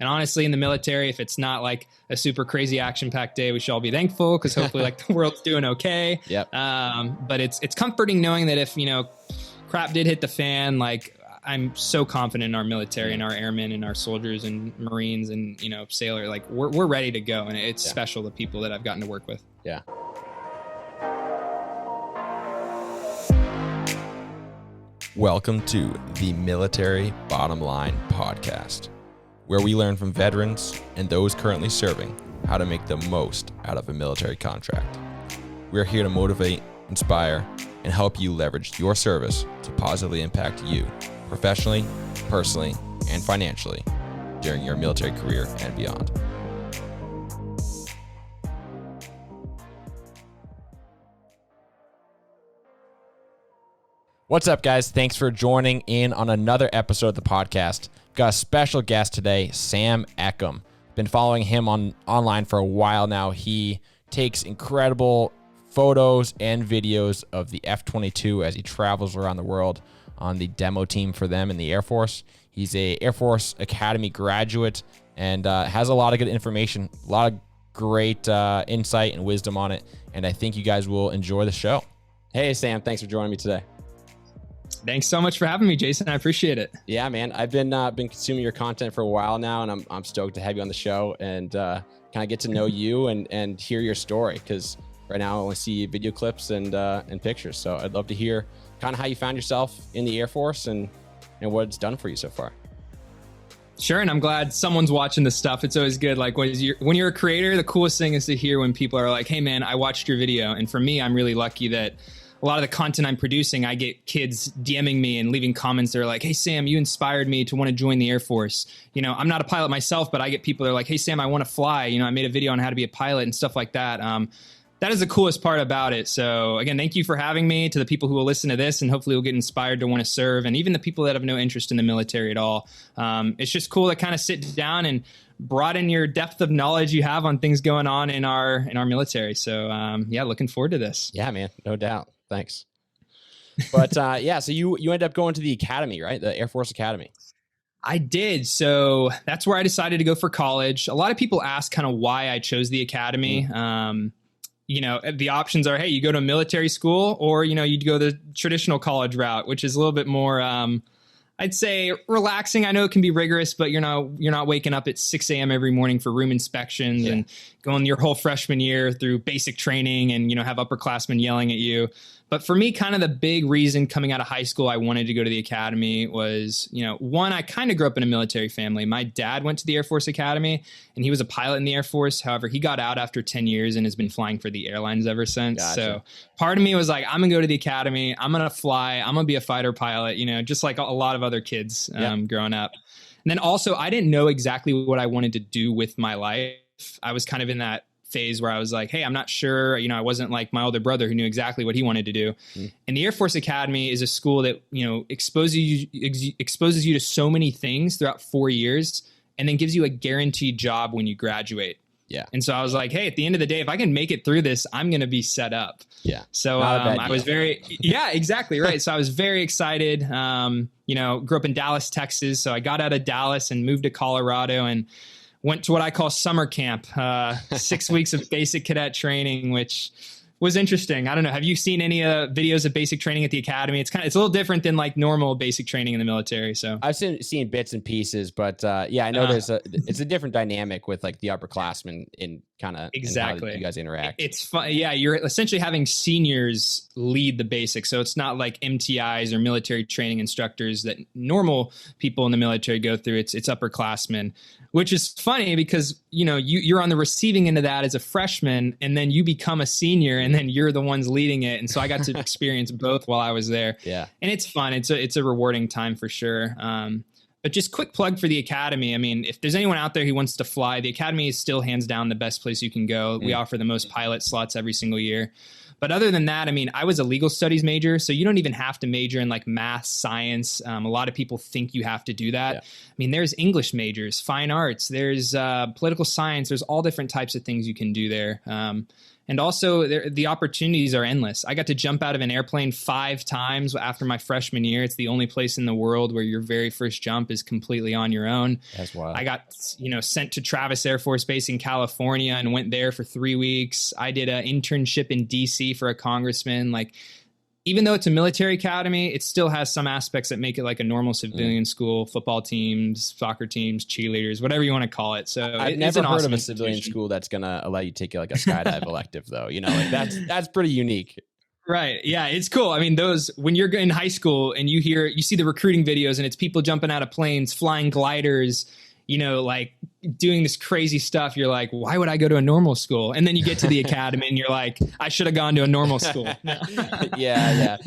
And honestly, in the military, if it's not like a super crazy action-packed day, we should all be thankful because hopefully like the world's doing okay. Yep. But it's comforting knowing that if, crap did hit the fan, like I'm so confident in our military and our airmen and our soldiers and Marines and, sailor, like we're ready to go. And it's special, the people that I've gotten to work with. Yeah. Welcome to the Military Bottom Line podcast, where we learn from veterans and those currently serving how to make the most out of a military contract. We're here to motivate, inspire, and help you leverage your service to positively impact you professionally, personally, and financially during your military career and beyond. What's up, guys? Thanks for joining in on another episode of the podcast. Got a special guest today, Sam Eckham. Been following him online for a while now. He takes incredible photos and videos of the F-22 as he travels around the world on the demo team for them in the Air Force. He's a Air Force Academy graduate and has a lot of good information, a lot of great insight and wisdom on it. And I think you guys will enjoy the show. Hey, Sam, thanks for joining me today. Thanks so much for having me, Jason. I appreciate it. Yeah, man. I've been consuming your content for a while now, and I'm stoked to have you on the show and kind of get to know you and hear your story, because right now I only see video clips and pictures. So I'd love to hear kind of how you found yourself in the Air Force and what it's done for you so far. Sure, and I'm glad someone's watching this stuff. It's always good. Like when you're a creator, the coolest thing is to hear when people are like, "Hey, man, I watched your video." And for me, I'm really lucky that a lot of the content I'm producing, I get kids DMing me and leaving comments that are like, "Hey, Sam, you inspired me to want to join the Air Force." I'm not a pilot myself, but I get people that are like, "Hey, Sam, I want to fly. I made a video on how to be a pilot," and stuff like that. That is the coolest part about it. So again, thank you for having me. To the people who will listen to this and hopefully will get inspired to want to serve, and even the people that have no interest in the military at all. It's just cool to kind of sit down and broaden your depth of knowledge you have on things going on in our military. So looking forward to this. Yeah, man, no doubt. Thanks. But so you ended up going to the academy, right? The Air Force Academy. I did. So that's where I decided to go for college. A lot of people ask kind of why I chose the academy. The options are, hey, you go to a military school, or, you'd go the traditional college route, which is a little bit more, I'd say, relaxing. I know it can be rigorous, but you're not waking up at 6 a.m. every morning for room inspections and going your whole freshman year through basic training and, have upperclassmen yelling at you. But for me, kind of the big reason coming out of high school I wanted to go to the academy was, one, I kind of grew up in a military family. My dad went to the Air Force Academy, and he was a pilot in the Air Force. However, he got out after 10 years and has been flying for the airlines ever since. Gotcha. So part of me was like, I'm going to go to the academy. I'm going to fly. I'm going to be a fighter pilot, just like a lot of other kids growing up. And then also, I didn't know exactly what I wanted to do with my life. I was kind of in that phase where I was like, hey, I'm not sure. I wasn't like my older brother who knew exactly what he wanted to do. And the Air Force Academy is a school that, exposes you to so many things throughout 4 years and then gives you a guaranteed job when you graduate. Yeah. And so I was like, hey, at the end of the day, if I can make it through this, I'm going to be set up. Yeah. So I was exactly right. So I was very excited. Grew up in Dallas, Texas. So I got out of Dallas and moved to Colorado and went to what I call summer camp, 6 weeks of basic cadet training, which was interesting. I don't know. Have you seen any videos of basic training at the academy? It's a little different than like normal basic training in the military. So I've seen bits and pieces, but I know it's a different dynamic with like the upperclassmen in kind of exactly how you guys interact. It's fun. Yeah, you're essentially having seniors lead the basics. So it's not like MTIs or military training instructors that normal people in the military go through. It's upperclassmen, which is funny because you're on the receiving end of that as a freshman, and then you become a senior, and then you're the ones leading it. And so I got to experience both while I was there. Yeah, and it's fun. It's a rewarding time for sure. But just quick plug for the academy. I mean, if there's anyone out there who wants to fly, the academy is still hands down the best place you can go. We offer the most pilot slots every single year. But other than that, I mean, I was a legal studies major, so you don't even have to major in like math, science. A lot of people think you have to do that. Yeah. I mean, there's English majors, fine arts, there's political science, there's all different types of things you can do there. And also the opportunities are endless. I got to jump out of an airplane 5 times after my freshman year. It's the only place in the world where your very first jump is completely on your own. That's wild. I got, sent to Travis Air Force Base in California and went there for 3 weeks. I did an internship in DC for a congressman. Like, even though it's a military academy, it still has some aspects that make it like a normal civilian school, football teams, soccer teams, cheerleaders, whatever you want to call it. So I've never heard of a civilian school that's going to allow you to take like a skydive elective though. Like that's pretty unique. Right. Yeah, it's cool. I mean, when you're in high school and you see the recruiting videos and it's people jumping out of planes, flying gliders, like doing this crazy stuff. You're like, why would I go to a normal school? And then you get to the academy and you're like, I should have gone to a normal school. Yeah.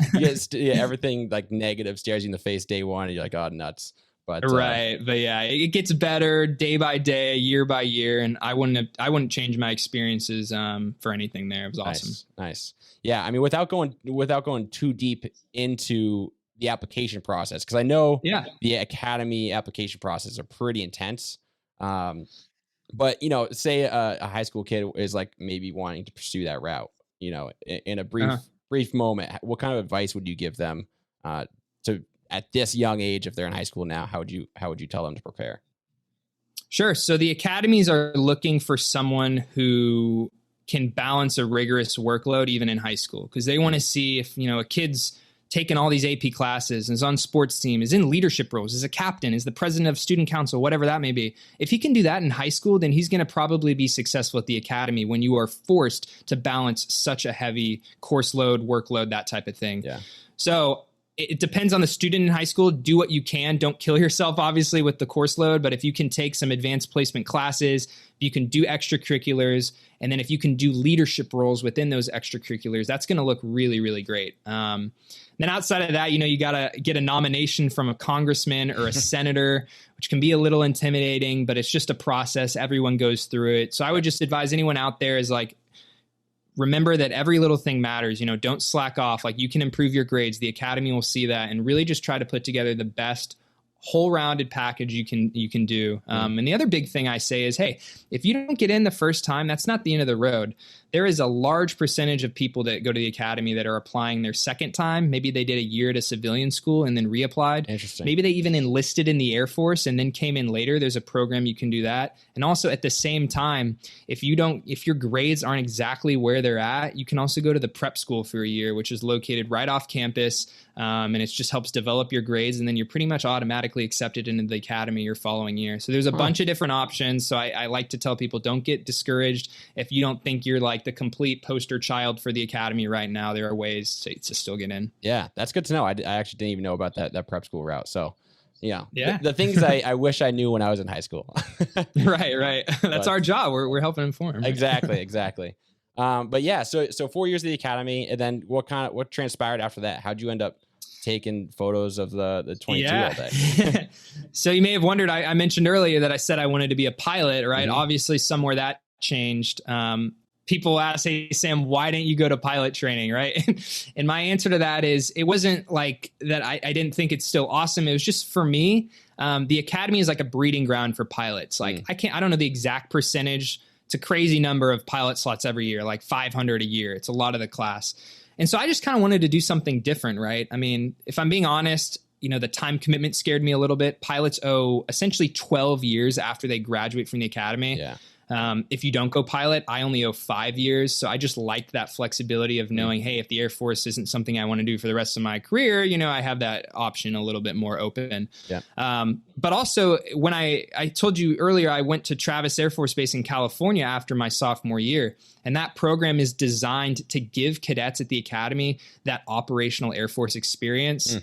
Everything like negative stares you in the face day one. And you're like, oh, nuts. But right. But yeah, it gets better day by day, year by year. And I wouldn't change my experiences for anything there. It was awesome. Nice. Yeah. I mean, without going too deep into the application process, because I know the academy application process are pretty intense. But say a high school kid is like maybe wanting to pursue that route, in a brief moment, what kind of advice would you give them to at this young age, if they're in high school now? How would you tell them to prepare? Sure. So the academies are looking for someone who can balance a rigorous workload even in high school, because they want to see if a kid's taken all these AP classes and is on sports team, is in leadership roles, is a captain, is the president of student council, whatever that may be. If he can do that in high school, then he's going to probably be successful at the academy when you are forced to balance such a heavy course load, workload, that type of thing. Yeah. So it depends on the student in high school. Do what you can. Don't kill yourself, obviously, with the course load. But if you can take some advanced placement classes, if you can do extracurriculars, and then if you can do leadership roles within those extracurriculars, that's going to look really, really great. Then outside of that, you got to get a nomination from a congressman or a senator, which can be a little intimidating, but it's just a process. Everyone goes through it. So I would just advise anyone out there is like, remember that every little thing matters. Don't slack off. Like, you can improve your grades. The academy will see that, and really just try to put together the best whole rounded package you can do. And the other big thing I say is, hey, if you don't get in the first time, that's not the end of the road. There is a large percentage of people that go to the academy that are applying their second time. Maybe they did a year at a civilian school and then reapplied. Interesting. Maybe they even enlisted in the Air Force and then came in later. There's a program you can do that. And also at the same time, if your grades aren't exactly where they're at, you can also go to the prep school for a year, which is located right off campus. And it just helps develop your grades, and then you're pretty much automatically accepted into the academy your following year. So there's a bunch of different options. So I like to tell people, don't get discouraged. If you don't think you're like the complete poster child for the academy right now, there are ways to still get in. Yeah, that's good to know. I actually didn't even know about that prep school route. So yeah. The things I wish I knew when I was in high school. Right. That's our job. We're helping inform. Exactly. But yeah, so 4 years of the academy, and then what transpired after that? How'd you end up taking photos of the 22 all day? So you may have wondered, I mentioned earlier that I said I wanted to be a pilot, right? Mm-hmm. Obviously somewhere that changed. People ask, hey, Sam, why didn't you go to pilot training, right? And my answer to that is, it wasn't like that I didn't think it's still awesome. It was just, for me, the academy is like a breeding ground for pilots. Like I don't know the exact percentage. It's a crazy number of pilot slots every year, like 500 a year. It's a lot of the class. And so I just kind of wanted to do something different, right? I mean, if I'm being honest, the time commitment scared me a little bit. Pilots owe essentially 12 years after they graduate from the academy. Yeah. If you don't go pilot, I only owe 5 years. So I just liked that flexibility of knowing, hey, if the Air Force isn't something I want to do for the rest of my career, I have that option a little bit more open. Yeah. But also, when I told you earlier, I went to Travis Air Force Base in California after my sophomore year. And that program is designed to give cadets at the academy that operational Air Force experience.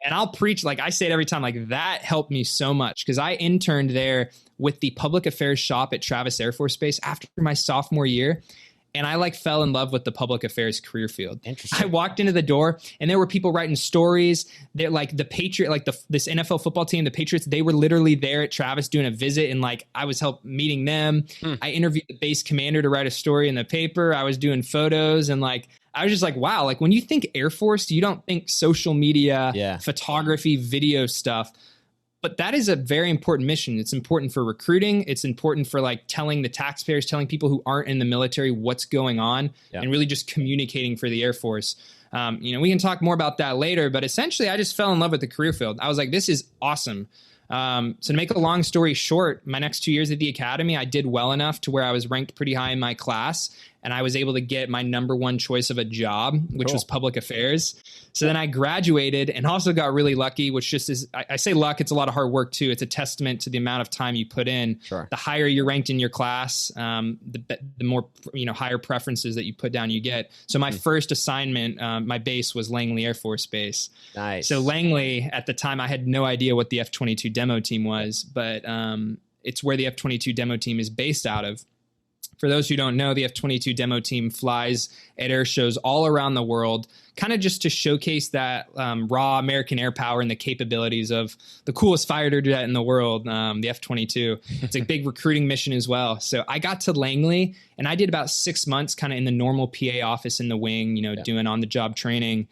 And I'll preach, like I say it every time, like that helped me so much, because I interned there with the public affairs shop at Travis Air Force Base after my sophomore year. And I fell in love with the public affairs career field. Interesting. I walked into the door and there were people writing stories. They're like the Patriot, like this NFL football team, the Patriots, they were literally there at Travis doing a visit, and I was meeting them. I interviewed the base commander to write a story in the paper. I was doing photos, and I was just like, wow, when you think Air Force, you don't think social media, photography, video stuff. But that is a very important mission. It's important for recruiting. It's important for like telling the taxpayers, telling people who aren't in the military what's going on, and really just communicating for the Air Force. We can talk more about that later, but essentially I just fell in love with the career field. I was like, this is awesome. So to make a long story short, my next 2 years at the academy, I did well enough to where I was ranked pretty high in my class, and I was able to get my number one choice of a job, which was public affairs. So then I graduated and also got really lucky, which just is, I say luck, it's a lot of hard work too. It's a testament to the amount of time you put in. Sure. The higher you're ranked in your class, the more, higher preferences that you put down you get. So my first assignment, my base was Langley Air Force Base. Nice. So Langley, at the time, I had no idea what the F-22 demo team was, but it's where the F-22 demo team is based out of. For those who don't know, the F-22 demo team flies at air shows all around the world, kind of just to showcase that raw American air power and the capabilities of the coolest fighter jet in the world, the F-22. It's a big recruiting mission as well. So I got to Langley, and I did about 6 months kind of in the normal PA office in the wing, doing on-the-job training.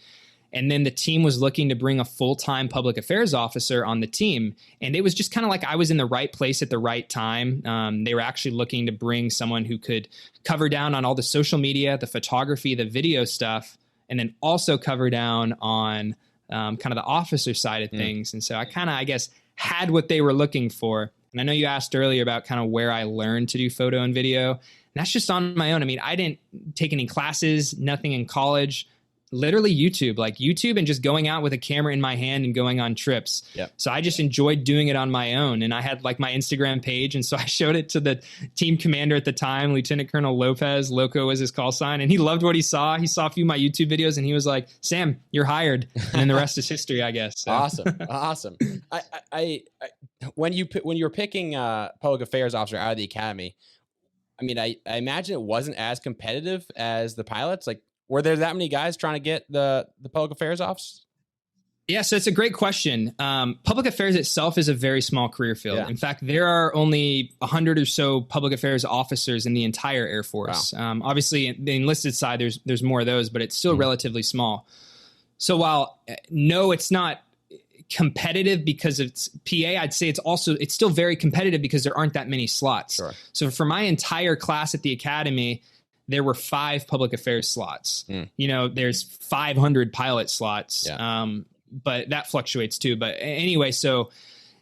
And then the team was looking to bring a full-time public affairs officer on the team. And it was just kind of like I was in the right place at the right time. They were actually looking to bring someone who could cover down on all the social media, the photography, the video stuff, and then also cover down on kind of the officer side of things. And so I kind of, I guess, had what they were looking for. And I know you asked earlier about kind of where I learned to do photo and video. And that's just on my own. I mean, I didn't take any classes, nothing in college. Literally YouTube and just going out with a camera in my hand and going on trips. Yep. So I just enjoyed doing it on my own. And I had like my Instagram page. And so I showed it to the team commander at the time, Lieutenant Colonel Lopez. Loco was his call sign. And he loved what he saw. He saw a few of my YouTube videos and he was like, Sam, you're hired. And then the rest is history, I guess. So. Awesome. I when you were picking public affairs officer out of the academy, I mean, I imagine it wasn't as competitive as the pilots. Like, were there that many guys trying to get the public affairs office? Yeah, so it's a great question. Public affairs itself is a very small career field. Yeah. In fact, there are only 100 or so public affairs officers in the entire Air Force. Wow. Obviously, the enlisted side, there's more of those, but it's still relatively small. So while no, it's not competitive because it's PA, I'd say it's still very competitive because there aren't that many slots. Sure. So for my entire class at the academy, there were 5 public affairs slots. There's 500 pilot slots, but that fluctuates too. But anyway, so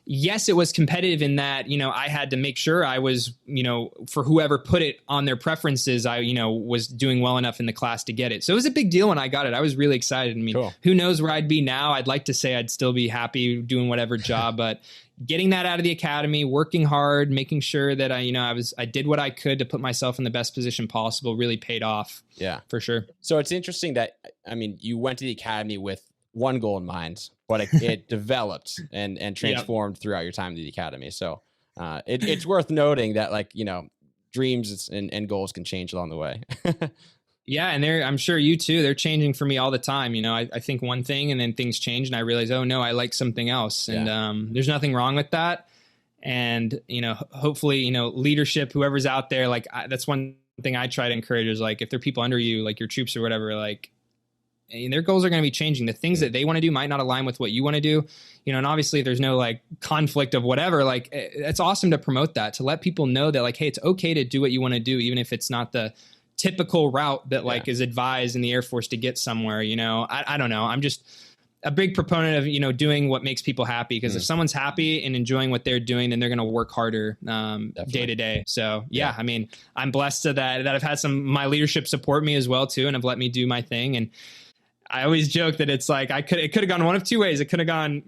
yes, it was competitive in that, I had to make sure I was, for whoever put it on their preferences, I, was doing well enough in the class to get it. So it was a big deal when I got it. I was really excited. I mean, cool. Who knows where I'd be now? I'd like to say I'd still be happy doing whatever job, but getting that out of the academy, working hard, making sure that I did what I could to put myself in the best position possible really paid off. Yeah, for sure. So it's interesting that, you went to the academy with one goal in mind, but it developed and transformed throughout your time at the academy. So it's worth noting that dreams and goals can change along the way. Yeah. And I'm sure you too, they're changing for me all the time. I think one thing and then things change and I realize, oh no, I like something else. And there's nothing wrong with that. And, hopefully, leadership, whoever's out there, that's one thing I try to encourage is if there are people under you, like your troops or whatever, their goals are going to be changing. The things that they want to do might not align with what you want to do, and obviously if there's no conflict of whatever, it's awesome to promote that, to let people know that hey, it's okay to do what you want to do, even if it's not the typical route that is advised in the Air Force to get somewhere. I don't know. I'm just a big proponent of, doing what makes people happy, because if someone's happy and enjoying what they're doing, then they're going to work harder day to day. So I mean, I'm blessed to that I've had my leadership support me as well too, and have let me do my thing. And I always joke that it's it could have gone one of two ways. It could have gone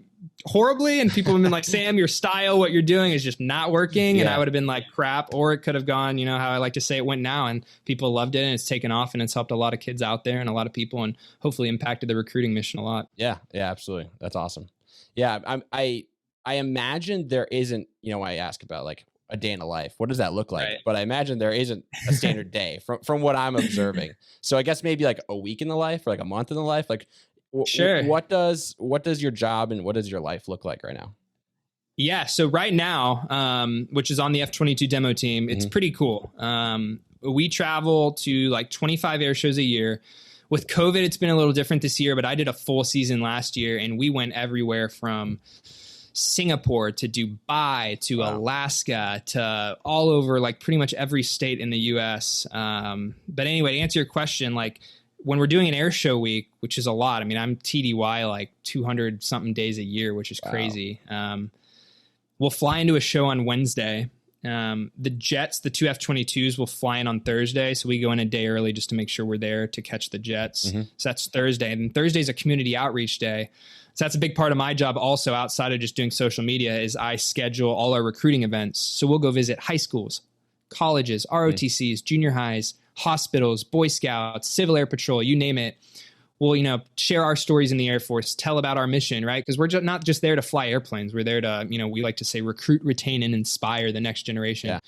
horribly and people have been like, Sam, your style, what you're doing is just not working. And I would have been like, crap. Or it could have gone, how I like to say it went now, and people loved it and it's taken off and it's helped a lot of kids out there and a lot of people and hopefully impacted the recruiting mission a lot. Yeah. Yeah, absolutely. That's awesome. Yeah. I imagine there isn't, I ask about a day in a life. What does that look like? Right. But I imagine there isn't a standard day from what I'm observing. So I guess maybe a week in the life or a month in the life. Sure. What does your job and what does your life look like right now? Yeah. So right now, which is on the F-22 demo team, it's pretty cool. We travel to 25 air shows a year. With COVID, it's been a little different this year, but I did a full season last year and we went everywhere from Singapore to Dubai to Alaska to all over, like pretty much every state in the US. But anyway, to answer your question, like when we're doing an air show week, which is a lot, I mean, I'm TDY like 200 something days a year, which is crazy. We'll fly into a show on Wednesday. The jets, the two F-22s will fly in on Thursday. So we go in a day early just to make sure we're there to catch the jets. So that's Thursday. And Thursday's a community outreach day. So that's a big part of my job also, outside of just doing social media, is I schedule all our recruiting events. So we'll go visit high schools, colleges, ROTCs, junior highs, hospitals, Boy Scouts, Civil Air Patrol, you name it. We'll, share our stories in the Air Force, tell about our mission, right? Because we're not just there to fly airplanes. We're there to, we like to say recruit, retain, and inspire the next generation,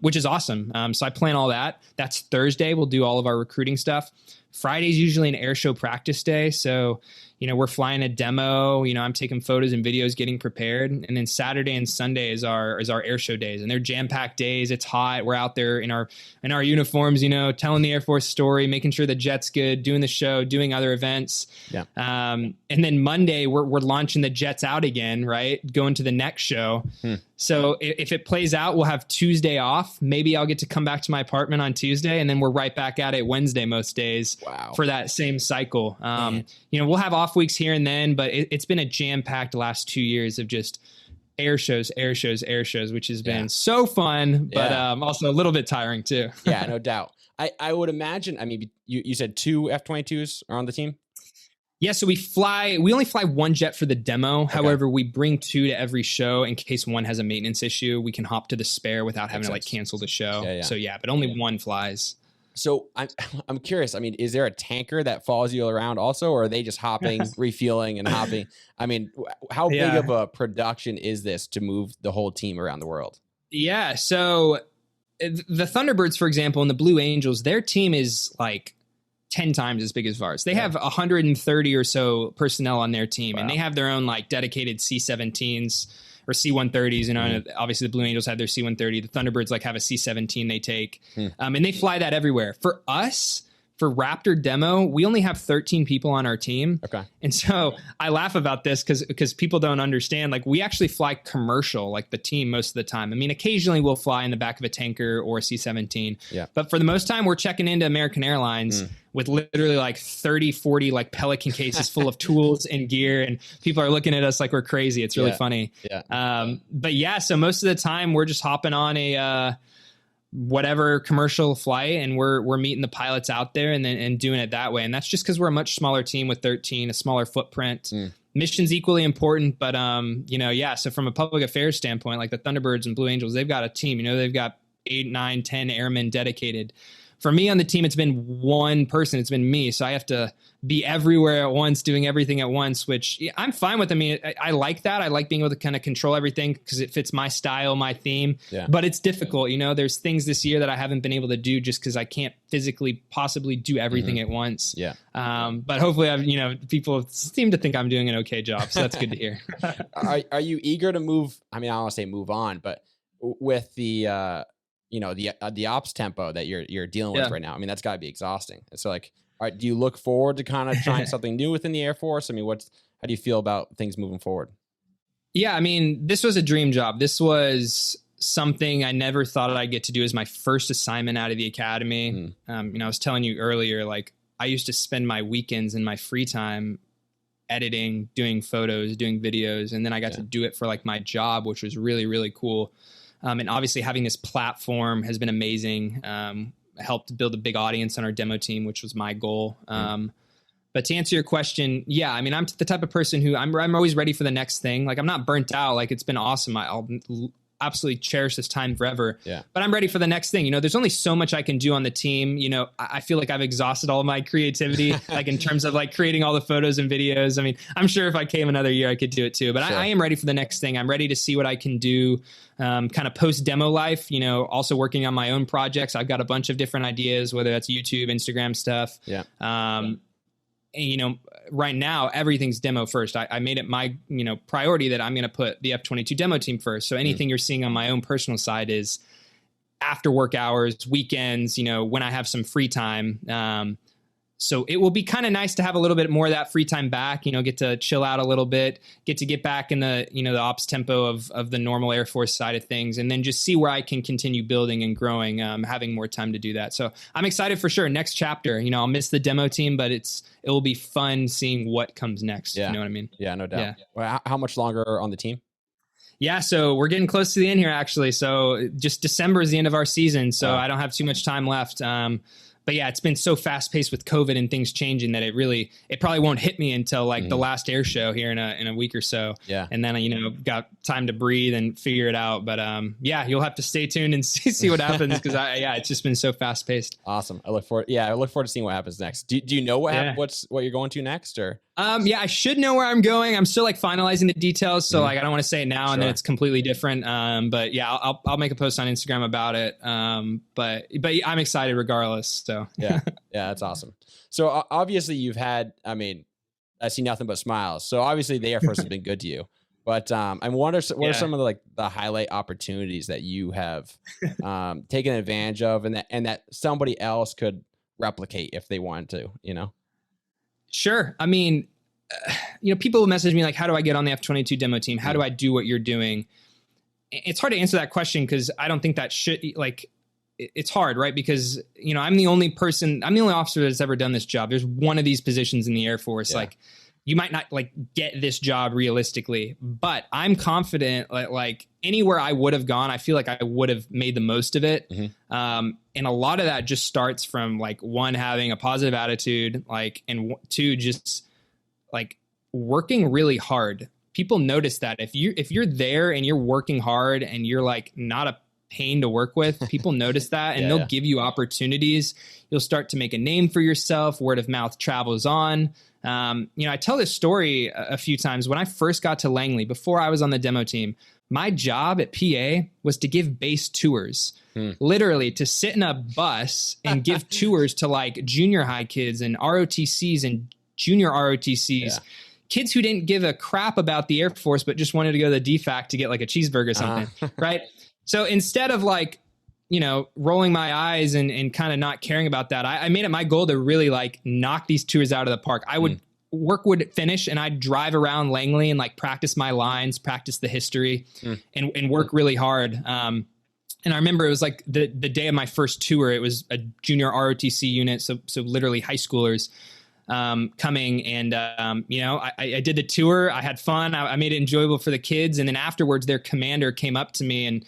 which is awesome. So I plan all that. That's Thursday. We'll do all of our recruiting stuff. Friday's usually an air show practice day. So, we're flying a demo, I'm taking photos and videos, getting prepared. And then Saturday and Sunday is our air show days, and they're jam-packed days. It's hot. We're out there in our uniforms, telling the Air Force story, making sure the jet's good, doing the show, doing other events. Yeah. And then Monday we're launching the jets out again, right? Going to the next show. So if it plays out, we'll have Tuesday off. Maybe I'll get to come back to my apartment on Tuesday, and then we're right back at it Wednesday most days for that same cycle. We'll have off weeks here and then, but it's been a jam-packed last 2 years of just air shows, which has been so fun, but also a little bit tiring too. Yeah, no doubt. I would imagine, I mean, you said two F-22s are on the team? Yeah, so we only fly one jet for the demo. Okay. However, we bring two to every show in case one has a maintenance issue. We can hop to the spare without having to cancel the show. Yeah. So but only one flies. So I'm curious. I mean, is there a tanker that follows you around also, or are they just hopping, refueling and hopping? I mean, how big of a production is this to move the whole team around the world? Yeah. So the Thunderbirds, for example, and the Blue Angels, their team is like 10 times as big as ours. They have 130 or so personnel on their team, and they have their own like dedicated C-17s or C-130s. Obviously the Blue Angels have their C-130. The Thunderbirds like have a C-17 they take, and they fly that everywhere. For us, for Raptor demo, we only have 13 people on our team. Okay. And so I laugh about this because people don't understand, like we actually fly commercial, like the team most of the time. I mean, occasionally we'll fly in the back of a tanker or a C-17, but for the most time we're checking into American Airlines with literally like 30, 40 like Pelican cases full of tools and gear, and people are looking at us like we're crazy. It's really funny. But so most of the time we're just hopping on a whatever commercial flight, and we're meeting the pilots out there and doing it that way. And that's just because we're a much smaller team with 13, a smaller footprint. Mission's equally important, but so from a public affairs standpoint, like the Thunderbirds and Blue Angels, they've got a team. They've got 8, 9, 10 airmen dedicated. For me on the team, it's been one person. It's been me. So I have to be everywhere at once, doing everything at once, which I'm fine with. I mean, I like that. I like being able to kind of control everything because it fits my style, my theme, but it's difficult. There's things this year that I haven't been able to do just because I can't physically possibly do everything at once. But hopefully people seem to think I'm doing an okay job. So that's good to hear. Are you eager to move? I mean, I don't want to say move on, but with the ops tempo that you're dealing with right now, I mean, that's gotta be exhausting. And so like, all right, do you look forward to kind of trying something new within the Air Force? I mean, how do you feel about things moving forward? Yeah. I mean, this was a dream job. This was something I never thought I'd get to do as my first assignment out of the academy. I was telling you earlier, like I used to spend my weekends in my free time editing, doing photos, doing videos. And then I got to do it for like my job, which was really, really cool. And obviously having this platform has been amazing. Helped build a big audience on our demo team, which was my goal. But to answer your question, I mean, I'm the type of person who I'm always ready for the next thing. Like I'm not burnt out. Like it's been awesome. I'll absolutely cherish this time forever, but I'm ready for the next thing. There's only so much I can do on the team. I feel like I've exhausted all of my creativity, like in terms of like creating all the photos and videos. I mean, I'm sure if I came another year, I could do it too, but I am ready for the next thing. I'm ready to see what I can do. Kind of post demo life, also working on my own projects. I've got a bunch of different ideas, whether that's YouTube, Instagram stuff. And, right now everything's demo first. I made it my, priority that I'm going to put the F-22 demo team first. So anything you're seeing on my own personal side is after work hours, weekends, when I have some free time. So it will be kind of nice to have a little bit more of that free time back, get to chill out a little bit, get back in the, the ops tempo of the normal Air Force side of things, and then just see where I can continue building and growing, having more time to do that. So I'm excited for sure. Next chapter, I'll miss the demo team, but it will be fun seeing what comes next. Yeah. You know what I mean? Yeah, no doubt. Yeah. Well, how much longer on the team? Yeah, so we're getting close to the end here, actually. So just December is the end of our season, so I don't have too much time left. But yeah, it's been so fast paced with COVID and things changing that it probably won't hit me until like the last air show here in a week or so. Yeah. And then, got time to breathe and figure it out. But yeah, you'll have to stay tuned and see what happens because it's just been so fast paced. Awesome. I look forward to seeing what happens next. Do you know what you're going to next or? Yeah, I should know where I'm going. I'm still like finalizing the details. So like, I don't want to say it now and then it's completely different. But yeah, I'll make a post on Instagram about it. But I'm excited regardless. So yeah, that's awesome. So obviously you've had, I see nothing but smiles. So obviously the Air Force has been good to you, but I wonder what are some of the highlight opportunities that you have taken advantage of and that somebody else could replicate if they wanted to, Sure. People will message me like, how do I get on the F-22 demo team? How do I do what you're doing? It's hard to answer that question because I don't think that it's hard, right? Because, I'm the only officer that's ever done this job. There's one of these positions in the Air Force. Yeah. Like you might not get this job realistically, but I'm confident like anywhere I would have gone, I feel like I would have made the most of it. Mm-hmm. And a lot of that just starts from one, having a positive attitude, and two, just working really hard. People notice that if you're there and you're working hard and you're not a pain to work with, people notice that and they'll give you opportunities. You'll start to make a name for yourself. Word of mouth travels on. I tell this story a few times. When I first got to Langley, before I was on the demo team, my job at PA was to give base tours, literally to sit in a bus and give tours to junior high kids and ROTCs and junior ROTCs, kids who didn't give a crap about the Air Force, but just wanted to go to the DFAC to get a cheeseburger or something. Right. So instead of rolling my eyes and kind of not caring about that, I made it my goal to really knock these tours out of the park. I would work would finish and I'd drive around Langley and practice my lines, practice the history and work really hard. And I remember it was the day of my first tour, it was a junior ROTC unit. So literally high schoolers coming and, I did the tour. I had fun. I made it enjoyable for the kids. And then afterwards, their commander came up to me and,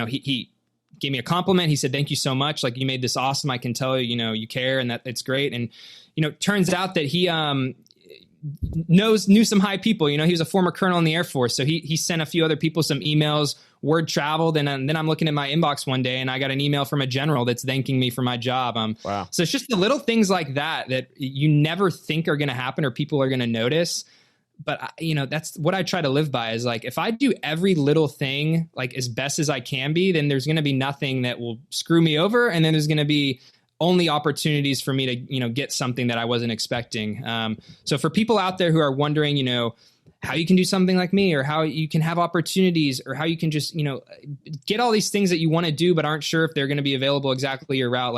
he gave me a compliment. He said, "Thank you so much. You made this awesome. I can tell you care and that it's great." And, turns out that he, knew some high people. He was a former colonel in the Air Force. So he sent a few other people some emails, word traveled. And then I'm looking at my inbox one day and I got an email from a general that's thanking me for my job. Wow. So it's just the little things like that you never think are going to happen or people are going to notice. But that's what I try to live by is if I do every little thing, as best as I can be, then there's going to be nothing that will screw me over. And then there's going to be only opportunities for me to, get something that I wasn't expecting. So for people out there who are wondering, how you can do something like me or how you can have opportunities or how you can just, get all these things that you want to do, but aren't sure if they're going to be available exactly your route.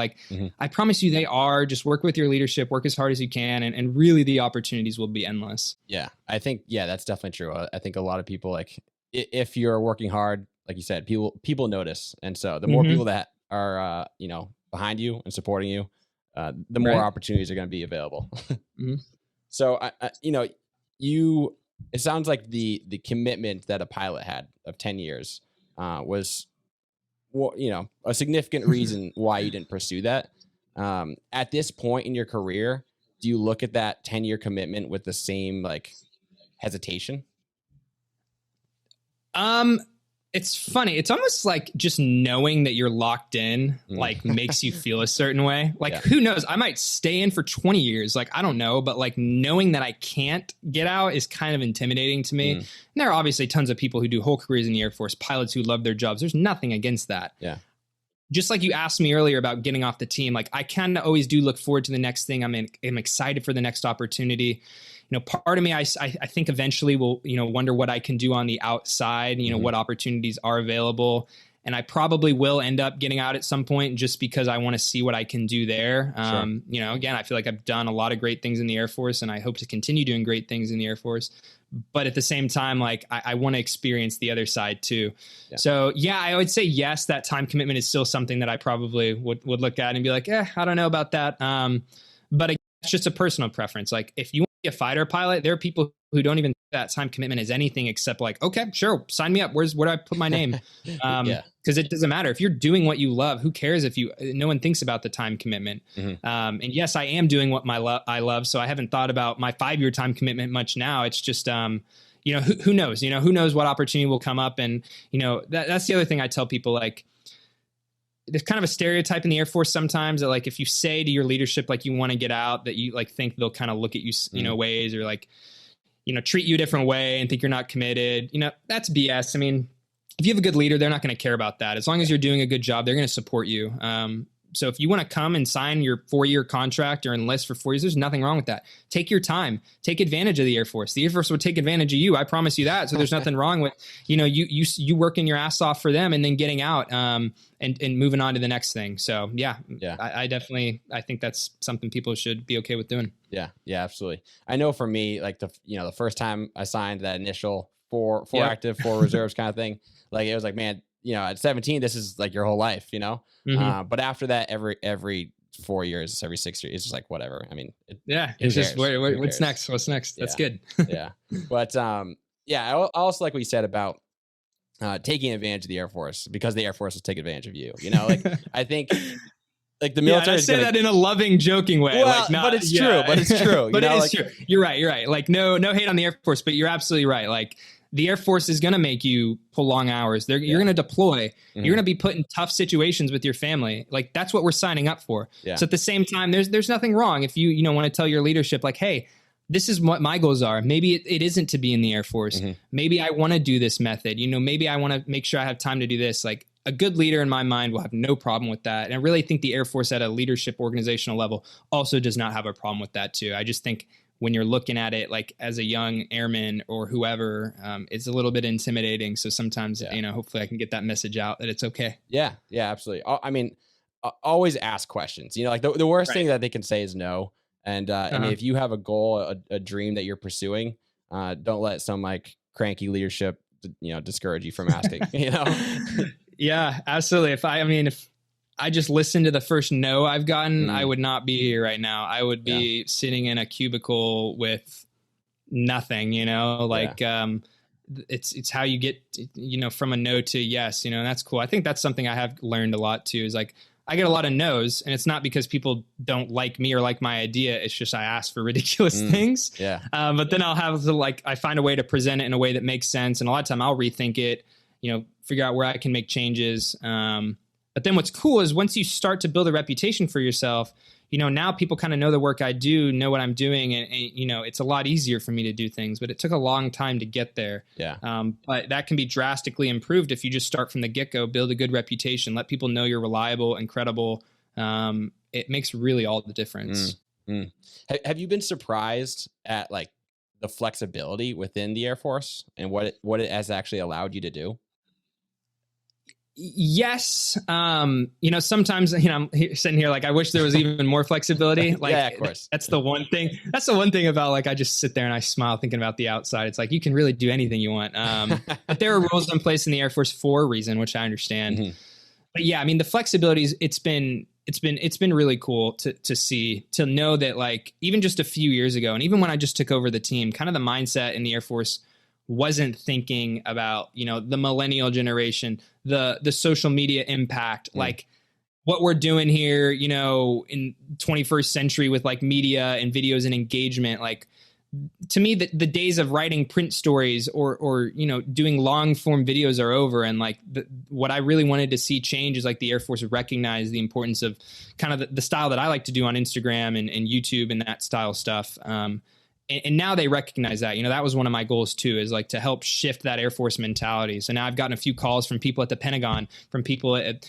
I promise you they are. Just work with your leadership, work as hard as you can. And really the opportunities will be endless. Yeah, I think, that's definitely true. I think a lot of people if you're working hard, like you said, people notice. And so the more people that are, behind you and supporting you, the more opportunities are going to be available. So, it sounds like the commitment that a pilot had of 10 years was, a significant reason why you didn't pursue that. At this point in your career, do you look at that 10-year commitment with the same hesitation? It's funny. It's almost just knowing that you're locked in, makes you feel a certain way. Who knows? I might stay in for 20 years. I don't know. But knowing that I can't get out is kind of intimidating to me. And there are obviously tons of people who do whole careers in the Air Force, pilots who love their jobs. There's nothing against that. Yeah. Just like you asked me earlier about getting off the team, I kind of always do look forward to the next thing. I'm excited for the next opportunity. Part of me, I think eventually will, wonder what I can do on the outside, what opportunities are available. and I probably will end up getting out at some point just because I want to see what I can do there. You know, again, I feel like I've done a lot of great things in the Air Force, and I hope to continue doing great things in the Air Force. But at the same time, like I want to experience the other side too. Yeah. So yeah, I would say yes, that time commitment is still something that I probably would look at and be like, I don't know about that. But it's just a personal preference. Like if you want to be a fighter pilot, there are people who don't even think that time commitment is anything except like, okay, sure, sign me up. Where do I put my name? Because it doesn't matter if you're doing what you love. Who cares if no one thinks about the time commitment? And yes, I am doing what I love. So I haven't thought about my 5-year time commitment much now. It's just, you know, who knows? You know, who knows what opportunity will come up? And you know, that's the other thing I tell people. Like, there's kind of a stereotype in the Air Force sometimes that like if you say to your leadership like you want to get out, that you like think they'll kind of look at you, you know, ways or like, you know, treat you a different way and think you're not committed. You know, that's BS. I mean, if you have a good leader, they're not going to care about that. As long as you're doing a good job, they're going to support you. So if you want to come and sign your 4-year contract or enlist for 4 years, there's nothing wrong with that. Take your time, take advantage of the Air Force. The Air Force would take advantage of you. I promise you that. So there's nothing wrong with, you know, you working your ass off for them and then getting out, and moving on to the next thing. So yeah. I definitely, I think that's something people should be okay with doing. Yeah, absolutely. I know for me, like the first time I signed that initial four active, 4 reserves kind of thing, like it was like, man, you know, at 17, this is like your whole life, you know? But after that, every 4 years, every 6 years, it's just like, whatever. I mean, it's just what's next? What's next? That's good. But I also like what you said about taking advantage of the Air Force, because the Air Force will take advantage of you. You know, like I think like the military. I say that in a loving, joking way. Well, like but it's true. But it's true. But it is true. You're right. Like no hate on the Air Force, but you're absolutely right. Like the Air Force is going to make you pull long hours. You're going to deploy. You're going to be put in tough situations with your family. Like that's what we're signing up for. So at the same time, there's nothing wrong if you want to tell your leadership like, hey, this is what my goals are. Maybe it isn't to be in the Air Force. Maybe I want to do this method. You know, maybe I want to make sure I have time to do this. Like a good leader in my mind will have no problem with that. And I really think the Air Force at a leadership organizational level also does not have a problem with that too. I just think when you're looking at it like as a young airman or whoever, it's a little bit intimidating. So sometimes, you know, hopefully I can get that message out that it's okay. Yeah, absolutely. I mean, always ask questions. You know, like the worst thing that they can say is no. And I mean, if you have a goal, a dream that you're pursuing, don't let some like cranky leadership, you know, discourage you from asking, you know? Yeah, absolutely. If I just listened to the first no I've gotten, I would not be here right now. I would be sitting in a cubicle with nothing, you know, like, it's how you get, you know, from a no to yes, you know, and that's cool. I think that's something I have learned a lot too, is like, I get a lot of no's, and it's not because people don't like me or like my idea. It's just I ask for ridiculous things. But then I'll have to I find a way to present it in a way that makes sense. And a lot of time I'll rethink it, you know, figure out where I can make changes. But then what's cool is once you start to build a reputation for yourself, you know, now people kind of know the work I do, know what I'm doing. And, you know, it's a lot easier for me to do things, but it took a long time to get there. But that can be drastically improved if you just start from the get-go, build a good reputation, let people know you're reliable and credible. It makes really all the difference. Have you been surprised at like the flexibility within the Air Force and what it has actually allowed you to do? Yes. You know, sometimes, you know, I'm sitting here like, I wish there was even more flexibility. Like, of course. That's the one thing. That's the one thing about like, I just sit there and I smile thinking about the outside. It's like, you can really do anything you want. But there are rules in place in the Air Force for a reason, which I understand. But yeah, I mean, the flexibility is, it's been really cool to see, to know that like, even just a few years ago, and even when I just took over the team, kind of the mindset in the Air Force wasn't thinking about, you know, the millennial generation, the social media impact, like what we're doing here, you know, in 21st century with like media and videos and engagement. Like to me, the days of writing print stories or, you know, doing long form videos are over. And like what I really wanted to see change is like the Air Force recognize the importance of kind of the style that I like to do on Instagram and YouTube and that style stuff. and now they recognize that, that was one of my goals too, is like to help shift that Air Force mentality. So now I've gotten a few calls from people at the Pentagon, from people at,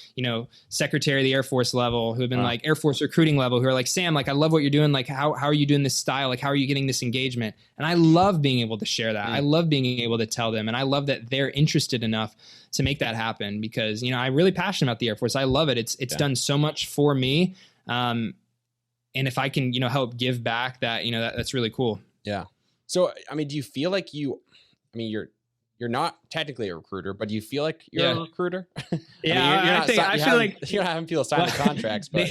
Secretary of the Air Force level who have been like Air Force recruiting level, who are like, Sam, like, I love what you're doing. Like, how are you doing this style? Like, how are you getting this engagement? And I love being able to share that. I love being able to tell them. And I love that they're interested enough to make that happen, because, I'm really passionate about the Air Force. I love it. It's done so much for me. And if I can, help give back that, that's really cool. Yeah. So, I mean, do you feel like you're not technically a recruiter, but do you feel like you're a recruiter? Yeah. I feel like you haven't people sign the contracts, but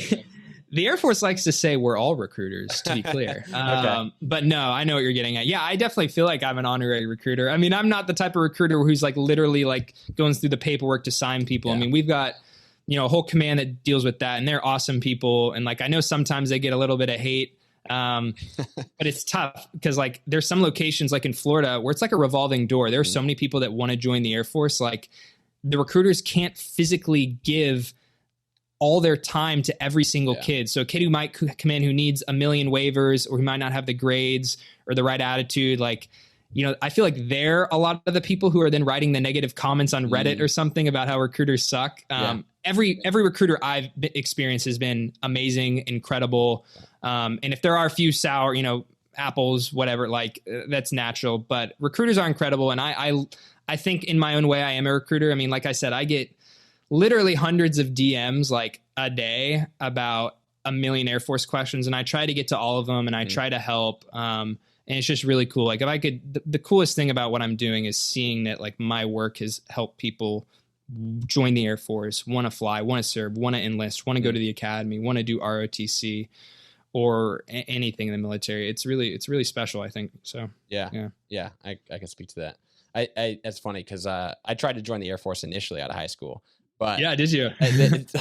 the Air Force likes to say we're all recruiters, to be clear. Okay. But no, I know what you're getting at. Yeah, I definitely feel like I'm an honorary recruiter. I mean, I'm not the type of recruiter who's like literally like going through the paperwork to sign people. Yeah. I mean, we've got, a whole command that deals with that, and they're awesome people. And like, I know sometimes they get a little bit of hate. But it's tough because like there's some locations like in Florida where it's like a revolving door. There are so many people that want to join the Air Force. Like the recruiters can't physically give all their time to every single kid. So a kid who might come in who needs a million waivers, or who might not have the grades or the right attitude, like, I feel like they're a lot of the people who are then writing the negative comments on Reddit or something about how recruiters suck. Every recruiter I've experienced has been amazing, incredible. And if there are a few sour, apples, whatever, like that's natural, but recruiters are incredible. And I think in my own way, I am a recruiter. I mean, like I said, I get literally hundreds of DMs like a day about a million Air Force questions. And I try to get to all of them, and I try to help. And it's just really cool. Like if I could, the coolest thing about what I'm doing is seeing that like my work has helped people join the Air Force, want to fly, want to serve, want to enlist, want to go to the academy, want to do ROTC or anything in the military. It's really special, I think. So yeah. I can speak to that. I it's funny because I tried to join the Air Force initially out of high school. But yeah, did you? It's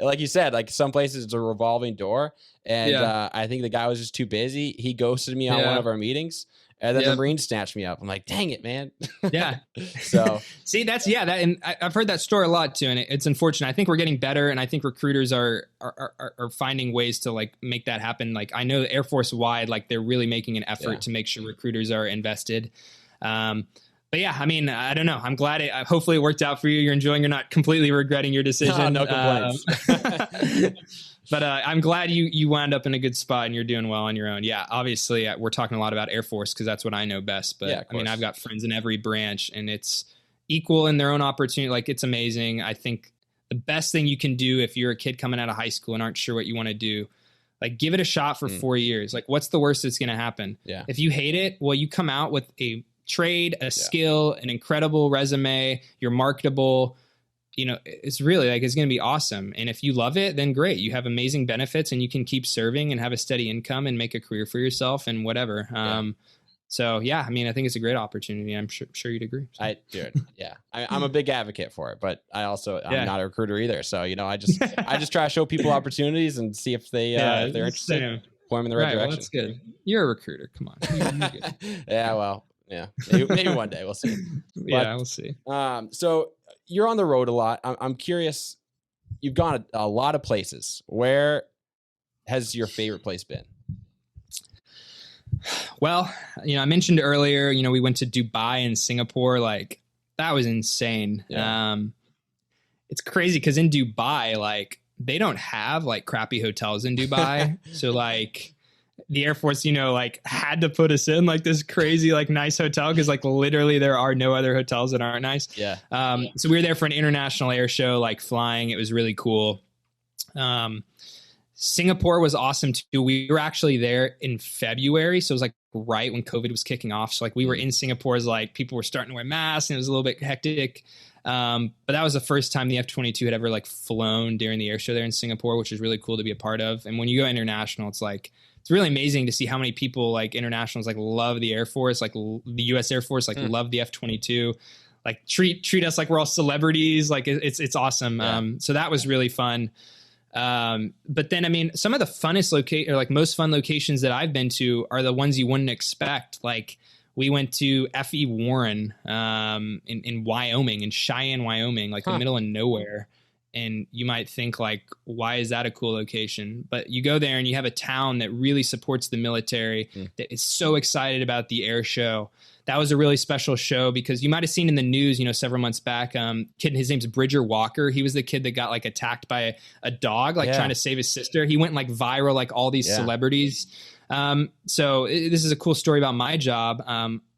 like you said, like some places it's a revolving door, and I think the guy was just too busy. He ghosted me on one of our meetings, and then the Marines snatched me up. I'm like, dang it, man. Yeah. So see, that, and I've heard that story a lot too, and it's unfortunate. I think we're getting better, and I think recruiters are finding ways to like make that happen. Like I know Air Force wide, like they're really making an effort to make sure recruiters are invested. But yeah, I mean, I don't know. I'm glad hopefully it worked out for you. You're enjoying, you're not completely regretting your decision. No complaints. But I'm glad you wound up in a good spot and you're doing well on your own. Yeah, obviously we're talking a lot about Air Force because that's what I know best. But I mean, I've got friends in every branch, and it's equal in their own opportunity. Like it's amazing. I think the best thing you can do if you're a kid coming out of high school and aren't sure what you want to do, like give it a shot for 4 years. Like what's the worst that's going to happen? Yeah. If you hate it, well, you come out with a trade, a skill, an incredible resume, you're marketable, it's really like, it's going to be awesome. And if you love it, then great. You have amazing benefits and you can keep serving and have a steady income and make a career for yourself and whatever. So yeah, I mean, I think it's a great opportunity. I'm sure you'd agree. So. I'm a big advocate for it, but I'm not a recruiter either. So, I just try to show people opportunities and see if if they're interested, point them in the right direction. Well, that's good. You're a recruiter. Come on. You're good. Yeah. Well, yeah, maybe one day we'll see. We'll see. So you're on the road a lot. I'm curious. You've gone a lot of places. Where has your favorite place been? Well, I mentioned earlier, we went to Dubai and Singapore. Like that was insane. Yeah. It's crazy because in Dubai, like they don't have like crappy hotels in Dubai. So like the Air Force, like had to put us in like this crazy, like nice hotel. Cause like literally there are no other hotels that aren't nice. Yeah. So we were there for an international air show, like flying. It was really cool. Singapore was awesome too. We were actually there in February. So it was like right when COVID was kicking off. So like we were in Singapore as like people were starting to wear masks and it was a little bit hectic. But that was the first time the F-22 had ever like flown during the air show there in Singapore, which is really cool to be a part of. And when you go international, it's like, it's really amazing to see how many people like internationals like love the Air Force, like the U.S. Air Force, like love the F-22, like treat us like we're all celebrities. Like it's awesome. Yeah. So that was really fun. But then, I mean, some of the funnest most fun locations that I've been to are the ones you wouldn't expect. Like we went to F.E. Warren, in Wyoming, in Cheyenne, Wyoming, like the middle of nowhere. And you might think like, why is that a cool location? But you go there and you have a town that really supports the military, that is so excited about the air show. That was a really special show because you might have seen in the news, several months back, kid, his name's Bridger Walker. He was the kid that got like attacked by a dog, like trying to save his sister. He went like viral, like all these celebrities. So this is a cool story about my job.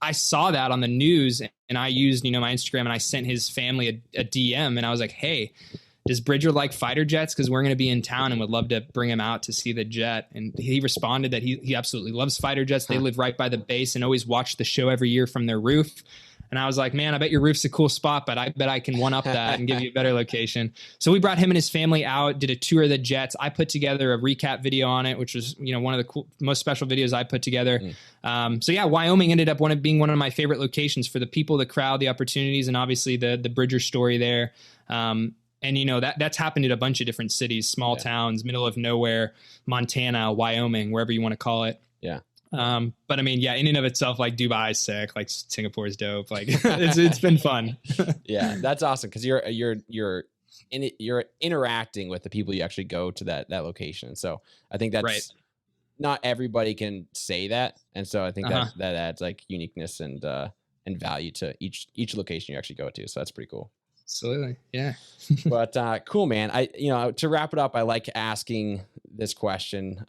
I saw that on the news and I used, my Instagram, and I sent his family a DM, and I was like, hey, does Bridger like fighter jets? Because we're going to be in town and would love to bring him out to see the jet. And he responded that he absolutely loves fighter jets. They live right by the base and always watch the show every year from their roof. And I was like, man, I bet your roof's a cool spot, but I bet I can one up that and give you a better location. So we brought him and his family out, did a tour of the jets. I put together a recap video on it, which was, one of the most special videos I put together. So yeah, Wyoming ended up being one of my favorite locations for the people, the crowd, the opportunities, and obviously the Bridger story there. And that's happened in a bunch of different cities, small towns, middle of nowhere, Montana, Wyoming, wherever you want to call it. Yeah. But I mean, in and of itself, like Dubai is sick, like Singapore is dope. Like it's been fun. Yeah, that's awesome. Cause you're interacting with the people you actually go to that location. So I think that's not everybody can say that. And so I think that adds like uniqueness and value to each location you actually go to. So that's pretty cool. Absolutely. Yeah. But cool, man. To wrap it up, I like asking this question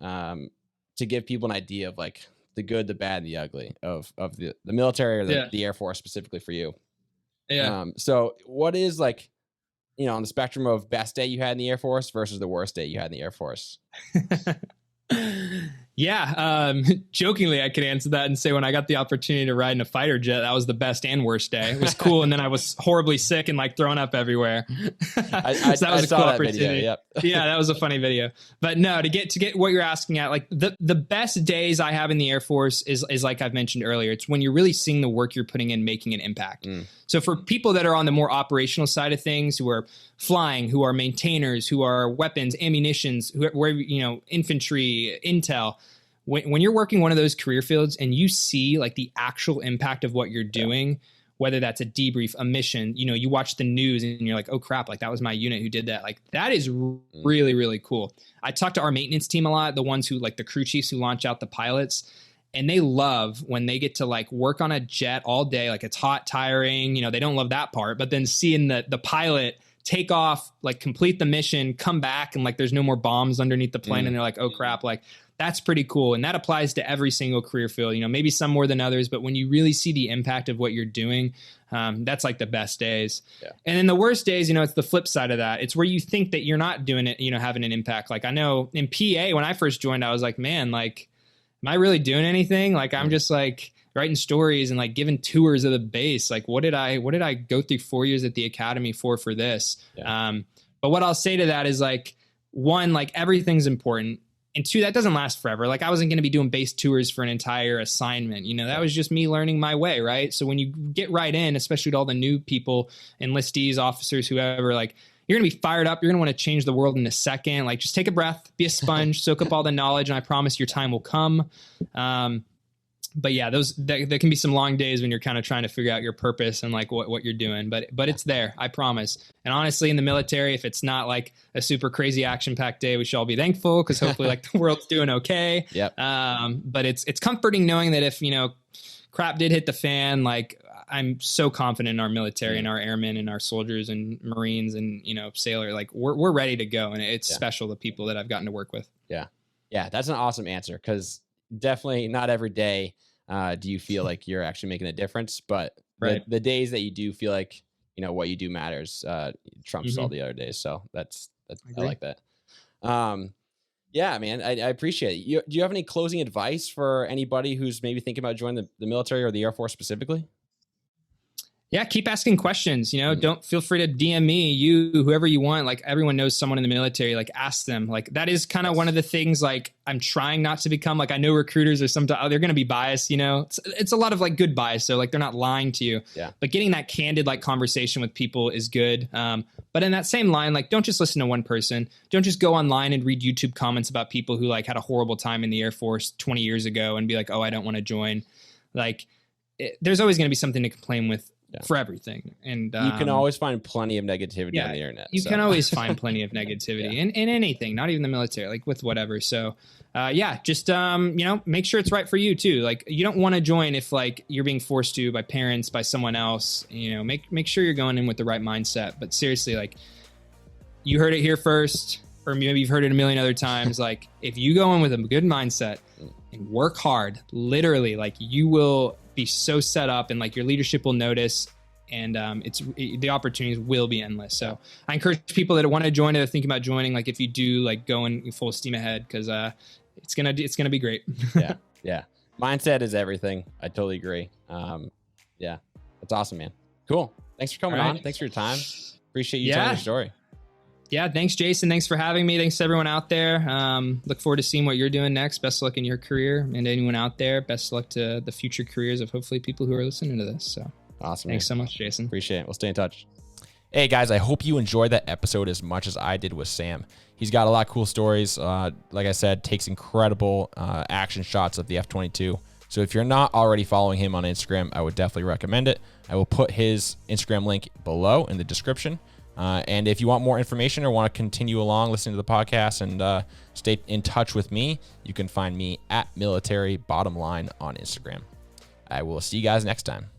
to give people an idea of like the good, the bad, and the ugly of the military or the Air Force specifically for you. Yeah. So what is like, on the spectrum of best day you had in the Air Force versus the worst day you had in the Air Force? Yeah. Jokingly, I could answer that and say when I got the opportunity to ride in a fighter jet, that was the best and worst day. It was cool. And then I was horribly sick and like thrown up everywhere. So that was a cool opportunity. Video, yep. Yeah, that was a funny video. But no, to get what you're asking at, like the best days I have in the Air Force is like I've mentioned earlier, it's when you're really seeing the work you're putting in, making an impact. So for people that are on the more operational side of things, who are flying, who are maintainers, who are weapons, ammunitions, infantry, intel, when you're working one of those career fields and you see like the actual impact of what you're doing, whether that's a debrief, a mission, you watch the news and you're like, oh crap, like that was my unit who did that. Like that is really, really cool. I talk to our maintenance team a lot, the ones who like the crew chiefs who launch out the pilots, and they love when they get to like work on a jet all day. Like it's hot, tiring, they don't love that part, but then seeing the pilot take off, like complete the mission, come back, and like there's no more bombs underneath the plane. And they're like, oh crap, like that's pretty cool. And that applies to every single career field, maybe some more than others, but when you really see the impact of what you're doing, that's like the best days. Yeah. And then the worst days, it's the flip side of that. It's where you think that you're not doing it, having an impact. Like I know in PA, when I first joined, I was like, man, like, am I really doing anything? Like, I'm just like writing stories and like giving tours of the base. Like, what did I go through 4 years at the academy for this? Yeah. But what I'll say to that is like, one, like everything's important. And two, that doesn't last forever. Like I wasn't going to be doing base tours for an entire assignment. That was just me learning my way. Right. So when you get right in, especially to all the new people, enlistees, officers, whoever, like you're going to be fired up. You're going to want to change the world in a second. Like just take a breath, be a sponge, soak up all the knowledge. And I promise your time will come. But yeah, there can be some long days when you're kind of trying to figure out your purpose and like what you're doing, but it's there, I promise. And honestly, in the military, if it's not like a super crazy action-packed day, we should all be thankful because hopefully like the world's doing okay. Yep. But it's comforting knowing that if, crap did hit the fan, like I'm so confident in our military and our airmen and our soldiers and Marines and, sailor, like we're ready to go. And it's special, the people that I've gotten to work with. Yeah. Yeah. That's an awesome answer. Cause definitely not every day do you feel like you're actually making a difference, but the days that you do feel like what you do matters trumps all the other days. So that's I like that. Yeah, man, I appreciate it. Do you have any closing advice for anybody who's maybe thinking about joining the military or the Air Force specifically? Yeah, keep asking questions. Don't feel free to DM me, whoever you want. Like everyone knows someone in the military. Like ask them. Like that is kind of one of the things. Like I'm trying not to become. Like I know recruiters are sometimes they're going to be biased. It's a lot of like good bias. So like they're not lying to you. Yeah. But getting that candid like conversation with people is good. But in that same line, like don't just listen to one person. Don't just go online and read YouTube comments about people who like had a horrible time in the Air Force 20 years ago and be like, oh, I don't want to join. Like there's always going to be something to complain for everything. And you can always find plenty of negativity on the internet. You can always find plenty of negativity in anything, not even the military, like with whatever. So just, make sure it's right for you too. Like you don't want to join if like you're being forced to by parents, by someone else, make sure you're going in with the right mindset. But seriously, like you heard it here first, or maybe you've heard it a million other times. Like if you go in with a good mindset and work hard, literally, like you will be so set up and like your leadership will notice, and the opportunities will be endless. So I encourage people that want to join, that are thinking about joining, like if you do, like go in full steam ahead, because it's gonna be great. Yeah. Mindset is everything. I totally agree. That's awesome, man. Cool. Thanks for coming on. Thanks for your time. Appreciate you telling your story. Yeah, thanks, Jason. Thanks for having me. Thanks to everyone out there. Look forward to seeing what you're doing next. Best of luck in your career, and anyone out there, best of luck to the future careers of hopefully people who are listening to this. So awesome. Thanks so much, Jason. Appreciate it. We'll stay in touch. Hey guys, I hope you enjoyed that episode as much as I did with Sam. He's got a lot of cool stories. Like I said, takes incredible action shots of the F-22. So if you're not already following him on Instagram, I would definitely recommend it. I will put his Instagram link below in the description. And if you want more information or want to continue along listening to the podcast and stay in touch with me, you can find me at Military Bottom Line on Instagram. I will see you guys next time.